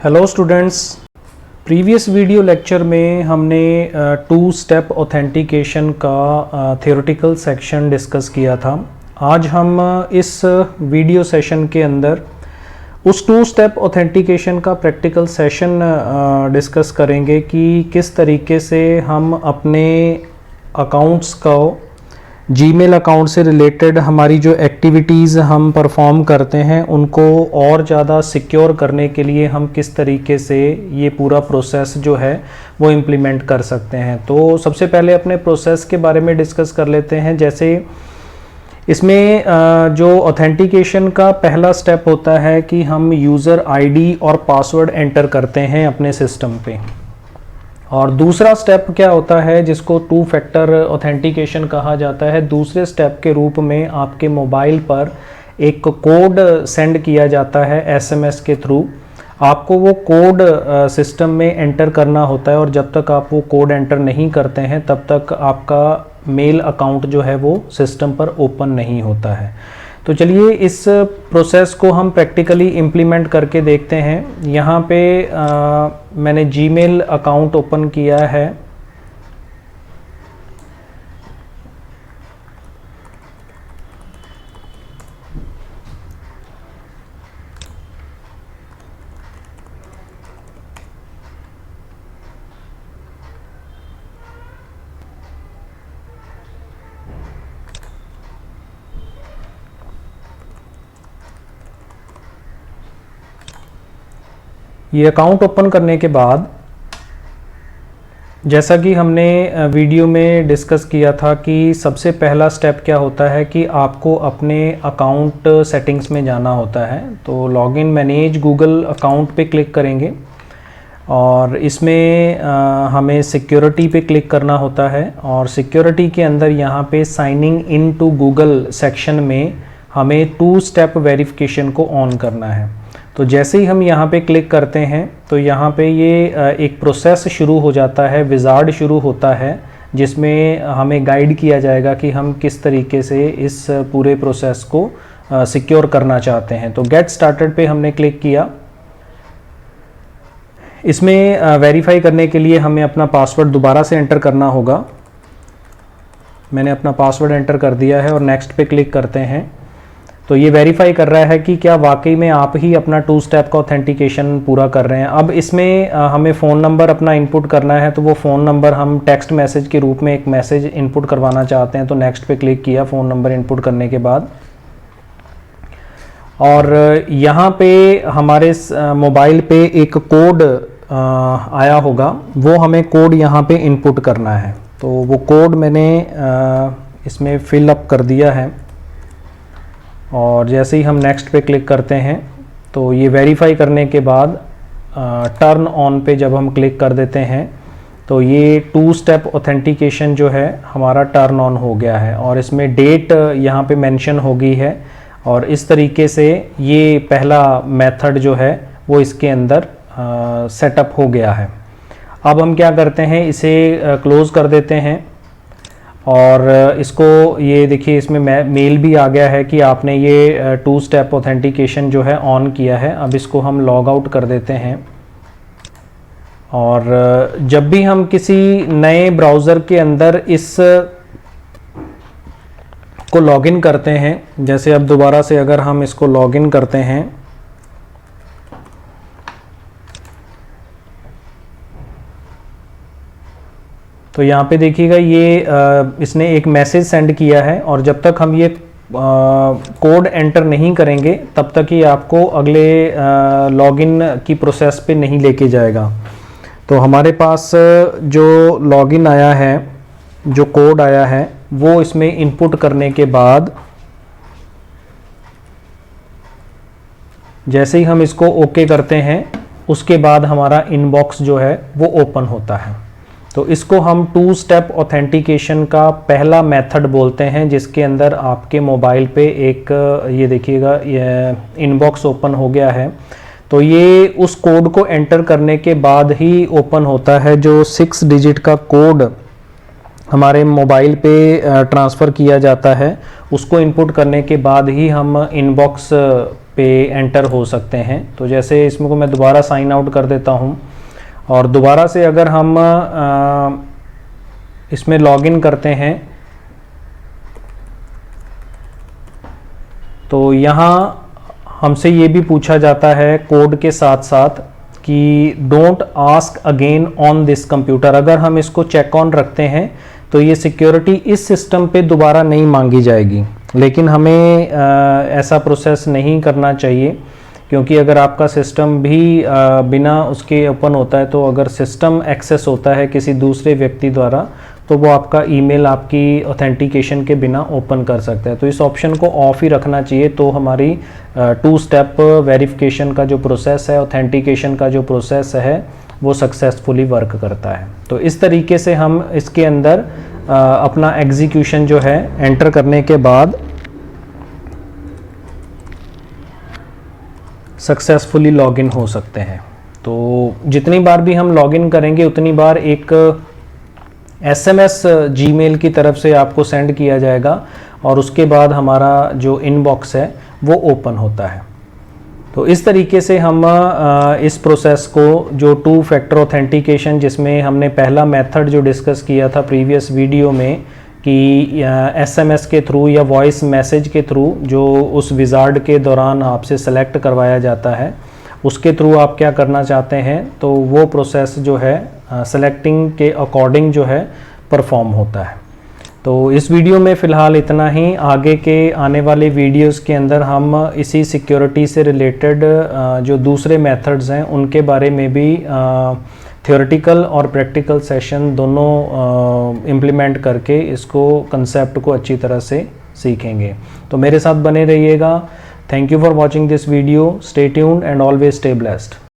Hello students, previous video lecture में हमने to step authentication का थ्योरेटिकल सेक्शन डिस्कस किया था। आज हम इस वीडियो सेशन के अंदर उस टू स्टेप ऑथेंटिकेशन का प्रैक्टिकल सेशन डिस्कस करेंगे कि किस तरीके से हम अपने अकाउंट्स को जीमेल अकाउंट से रिलेटेड हमारी जो एक्टिविटीज़ हम परफॉर्म करते हैं उनको और ज़्यादा सिक्योर करने के लिए हम किस तरीके से ये पूरा प्रोसेस जो है वो इम्प्लीमेंट कर सकते हैं। तो सबसे पहले अपने प्रोसेस के बारे में डिस्कस कर लेते हैं। जैसे इसमें जो ऑथेंटिकेशन का पहला स्टेप होता है कि हम यूज़र आईडी और पासवर्ड एंटर करते हैं अपने सिस्टम पे, और दूसरा स्टेप क्या होता है जिसको टू फैक्टर ऑथेंटिकेशन कहा जाता है। दूसरे स्टेप के रूप में आपके मोबाइल पर एक कोड सेंड किया जाता है एसएमएस के थ्रू। आपको वो कोड सिस्टम में एंटर करना होता है, और जब तक आप वो कोड एंटर नहीं करते हैं तब तक आपका मेल अकाउंट जो है वो सिस्टम पर ओपन नहीं होता है। तो चलिए इस प्रोसेस को हम प्रैक्टिकली इम्प्लीमेंट करके देखते हैं। यहाँ पे मैंने जीमेल अकाउंट ओपन किया है। ये अकाउंट ओपन करने के बाद जैसा कि हमने वीडियो में डिस्कस किया था कि सबसे पहला स्टेप क्या होता है कि आपको अपने अकाउंट सेटिंग्स में जाना होता है। तो लॉगिन मैनेज गूगल अकाउंट पे क्लिक करेंगे और इसमें हमें सिक्योरिटी पे क्लिक करना होता है, और सिक्योरिटी के अंदर यहाँ पे signing in to Google section में हमें टू स्टेप वेरिफिकेशन को ऑन करना है। तो जैसे ही हम यहाँ पे क्लिक करते हैं तो यहाँ पे ये एक प्रोसेस शुरू हो जाता है, विज़ार्ड शुरू होता है, जिसमें हमें गाइड किया जाएगा कि हम किस तरीके से इस पूरे प्रोसेस को सिक्योर करना चाहते हैं। तो गेट स्टार्टेड पे हमने क्लिक किया। इसमें वेरीफाई करने के लिए हमें अपना पासवर्ड दोबारा से एंटर करना होगा। मैंने अपना पासवर्ड एंटर कर दिया है और नेक्स्ट पे क्लिक करते हैं। तो ये वेरीफाई कर रहा है कि क्या वाकई में आप ही अपना टू स्टेप का ऑथेंटिकेशन पूरा कर रहे हैं। अब इसमें हमें फ़ोन नंबर अपना इनपुट करना है, तो वो फ़ोन नंबर हम टेक्स्ट मैसेज के रूप में एक मैसेज इनपुट करवाना चाहते हैं। तो नेक्स्ट पे क्लिक किया फ़ोन नंबर इनपुट करने के बाद, और यहाँ पे हमारे मोबाइल पे एक कोड आया होगा, वो हमें कोड यहाँ पे इनपुट करना है। तो वो कोड मैंने इसमें फिल अप कर दिया है, और जैसे ही हम नेक्स्ट पे क्लिक करते हैं तो ये वेरीफाई करने के बाद टर्न ऑन पे जब हम क्लिक कर देते हैं तो ये टू स्टेप ऑथेंटिकेशन जो है हमारा टर्न ऑन हो गया है, और इसमें डेट यहाँ पे मेंशन हो गई है। और इस तरीके से ये पहला मेथड जो है वो इसके अंदर सेटअप हो गया है। अब हम क्या करते हैं, इसे क्लोज़ कर देते हैं, और इसको ये देखिए इसमें मेल भी आ गया है कि आपने ये टू स्टेप ऑथेंटिकेशन जो है ऑन किया है। अब इसको हम लॉग आउट कर देते हैं, और जब भी हम किसी नए ब्राउज़र के अंदर इस को लॉगिन करते हैं, जैसे अब दोबारा से अगर हम इसको लॉगिन करते हैं तो यहाँ पे देखिएगा ये इसने एक मैसेज सेंड किया है, और जब तक हम ये कोड एंटर नहीं करेंगे तब तक ये आपको अगले लॉगिन की प्रोसेस पे नहीं लेके जाएगा। तो हमारे पास जो लॉगिन आया है, जो कोड आया है, वो इसमें इनपुट करने के बाद जैसे ही हम इसको ओके करते हैं उसके बाद हमारा इनबॉक्स जो है वो ओपन होता है। तो इसको हम टू स्टेप ऑथेंटिकेशन का पहला मेथड बोलते हैं, जिसके अंदर आपके मोबाइल पे एक ये देखिएगा ये इनबॉक्स ओपन हो गया है। तो ये उस कोड को एंटर करने के बाद ही ओपन होता है। जो 6 डिजिट का कोड हमारे मोबाइल पे ट्रांसफ़र किया जाता है, उसको इनपुट करने के बाद ही हम इनबॉक्स पे एंटर हो सकते हैं। तो जैसे इसमें को मैं दोबारा साइन आउट कर देता हूँ और दोबारा से अगर हम इसमें लॉगिन करते हैं तो यहाँ हमसे ये भी पूछा जाता है कोड के साथ साथ कि don't ask again on this computer. अगर हम इसको चेक ऑन रखते हैं तो ये सिक्योरिटी इस सिस्टम पे दोबारा नहीं मांगी जाएगी, लेकिन हमें ऐसा प्रोसेस नहीं करना चाहिए, क्योंकि अगर आपका सिस्टम भी बिना उसके ओपन होता है तो अगर सिस्टम एक्सेस होता है किसी दूसरे व्यक्ति द्वारा तो वो आपका ईमेल आपकी ऑथेंटिकेशन के बिना ओपन कर सकता है। तो इस ऑप्शन को ऑफ ही रखना चाहिए, तो हमारी 2 स्टेप वेरिफिकेशन का जो प्रोसेस है, ऑथेंटिकेशन का जो प्रोसेस है वो सक्सेसफुली वर्क करता है। तो इस तरीके से हम इसके अंदर अपना एग्जीक्यूशन जो है एंटर करने के बाद सक्सेसफुली लॉगिन हो सकते हैं। तो जितनी बार भी हम लॉगिन करेंगे उतनी बार एक SMS जीमेल की तरफ से आपको सेंड किया जाएगा और उसके बाद हमारा जो इनबॉक्स है वो ओपन होता है। तो इस तरीके से हम इस प्रोसेस को जो 2 फैक्टर ऑथेंटिकेशन, जिसमें हमने पहला मेथड जो डिस्कस किया था प्रीवियस वीडियो में कि SMS के थ्रू या वॉइस मैसेज के थ्रू जो उस विजार्ड के दौरान आपसे सेलेक्ट करवाया जाता है, उसके थ्रू आप क्या करना चाहते हैं, तो वो प्रोसेस जो है सेलेक्टिंग के अकॉर्डिंग जो है परफॉर्म होता है। तो इस वीडियो में फ़िलहाल इतना ही। आगे के आने वाले वीडियोस के अंदर हम इसी सिक्योरिटी से रिलेटेड जो दूसरे मेथड्स हैं उनके बारे में भी थ्योरेटिकल और प्रैक्टिकल सेशन दोनों इम्प्लीमेंट करके इसको कंसेप्ट को अच्छी तरह से सीखेंगे। तो मेरे साथ बने रहिएगा। Thank you for watching this video. Stay tuned and always stay blessed.